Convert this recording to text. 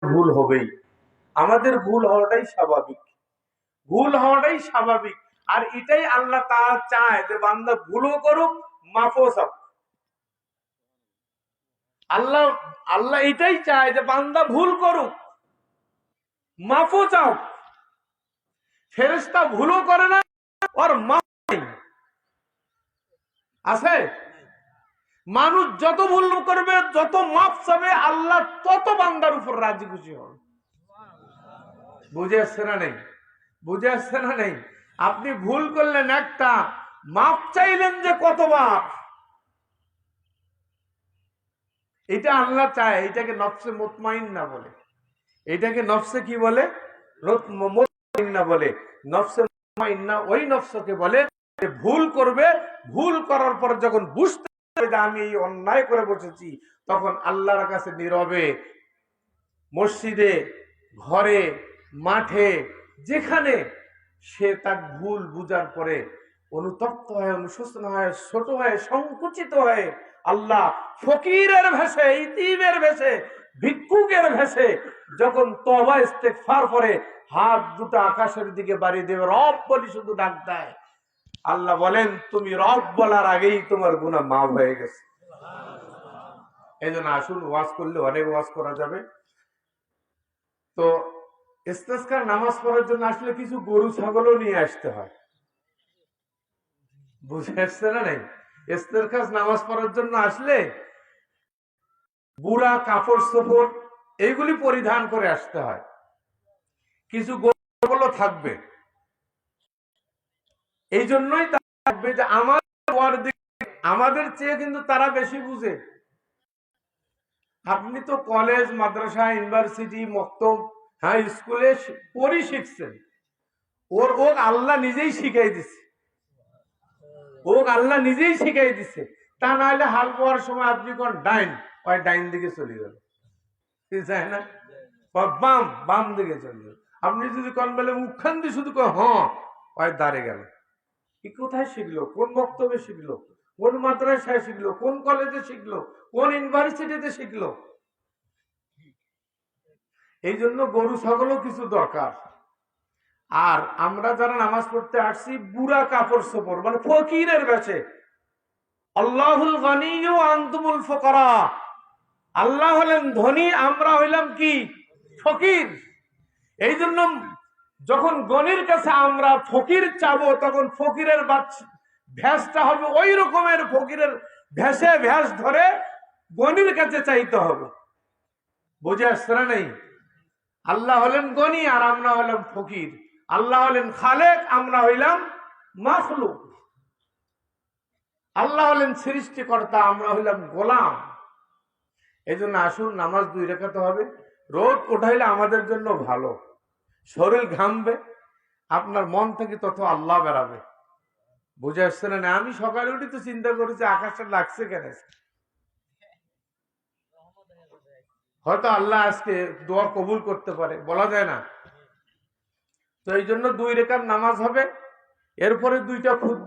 ভুল হবেই, আমাদের ভুল হওয়াটাই স্বাভাবিক, ভুল হওয়াটাই স্বাভাবিক। আর এটাই আল্লাহ তাআলা চায় যে বান্দা ভুলও করুক, মাফও চাক। আল্লাহ আল্লাহ এটাই চায় যে বান্দা ভুল করুক, মাফও চাও। ফেরেশতা ভুলও করে না, আর মাফ আছে। মানুষ যত ভুল করবে, যত মাফ চাবে, আল্লাহ তত বান্দার উপর রাজি খুশি হন। বুঝে আসছে না নেই? বুঝে আসছে না নেই? আপনি ভুল করলেন একটা, মাফ চাইলেন যে কতবার। এটা আল্লাহ চায়। এটাকে নফসে মুতমাইন্না বলে। এটাকে নফসে কি বলে? মুতমাইন্না বলে। নফসে মুতমাইন্না ওই নফসকে বলে যে ভুল করবে, ভুল করার পর যখন বুঝতে পারবে যে আমি এই অন্যায় করে বসেছি, তখন আল্লাহর কাছে নীরবে, মসজিদে, ঘরে, মাঠে, যেখানে সে তার ভুল বুঝার পরে অনুতপ্ত হয়, অনুশোচনা হয়, ছোট হয়, সংকুচিত হয়, আল্লাহ ফকিরের ভেষে, ইতিমের ভেষে, ভিক্ষুকের ভেষে যখন তওবা ইস্তেগফার করে হাত দুটো আকাশের দিকে বাড়িয়ে দেবে, রব বলি শুধু ডাক দেয়, আল্লাহ বলেন তুমি রব বলার আগেই তোমার গুনাহ মাফ হয়ে গেছে। এই জন্য আসুন, ওয়াজ করলে অনেক ওয়াজ করা যাবে। তো ইস্তেসকার নামাজ পড়ার জন্য আসলে কিছু গরু ছাগলও নিয়ে আসতে হয়। বুঝে আসছে না নাই? ইস্তেসকার নামাজ পড়ার জন্য আসলে বুড়া কাপড় চোপড় এইগুলি পরিধান করে আসতে হয়। কিছু গরু থাকবে, এই জন্যই থাকবে যে আমাদের চেয়ে কিন্তু তারা বেশি বুঝে। আপনি তো কলেজ, মাদ্রাসা, ইউনিভার্সিটি, মক্তব, হ্যাঁ, স্কুলে পড়ি শিখছেন। ওর আল্লাহ নিজেই শিখাই দিছে, আল্লাহ নিজেই শিখাই দিছে। তা না হলে হাল পাওয়ার সময় আপনি কোন ডাইন, ওই ডাইন দিকে চলে গেল, যায় না? বাম, বাম দিকে চলে গেল। আপনি যদি কোন বলে মুখখান দিয়ে শুধু ওই দাঁড়ে গেল। কি কোথায় শিখলো? কোন বক্তব্যে শিখলো? কোন মাদ্রাসায় শিখলো? কোন কলেজে শিখলো? কোন ইউনিভার্সিটিতে শিখলো? এই জন্য গরু ছাগলও কিছু দরকার। আর আমরা যারা নামাজ পড়তে আসছি, বুড়া কাপড় চোপড়, মানে ফকিরের বেশে। আল্লাহুল গনিয়্যু ওয়া আনতুমুল ফুকারা। আল্লাহ হলেন ধনী, আমরা হইলাম কি? ফকির। এই জন্য যখন গনির কাছে আমরা ফকির চাবো, তখন ফকিরের ভ্যাসটা হবে ওই রকমের, ফকিরের ভ্যাসে ভ্যাস ধরে গনির কাছে চাইতে হবে। বুঝে আসছে না নেই? আল্লাহ হলেন গনি আর আমরা হলাম ফকির। আল্লাহ হলেন খালেক, আমরা হইলাম মাখলুক। আল্লাহ হলেন সৃষ্টিকর্তা, আমরা হইলাম গোলাম। এই জন্য আসুন, নামাজ 2 রাকাত হবে। রোদ উঠাইলে আমাদের জন্য ভালো, শরীর ঘামবে, আপনার মন থেকে তত আল্লাহ বেরাবে। বুঝে আসছে না? আমি সকালে উঠি তো চিন্তা করেছি আকাশটা লাগছে কেন। হয়তো আল্লাহ আজকে দোয়া কবুল করতে পারে, বলা যায় না। তো এই জন্য 2 রাকাত নামাজ হবে, এরপরে 2টা খুতবা।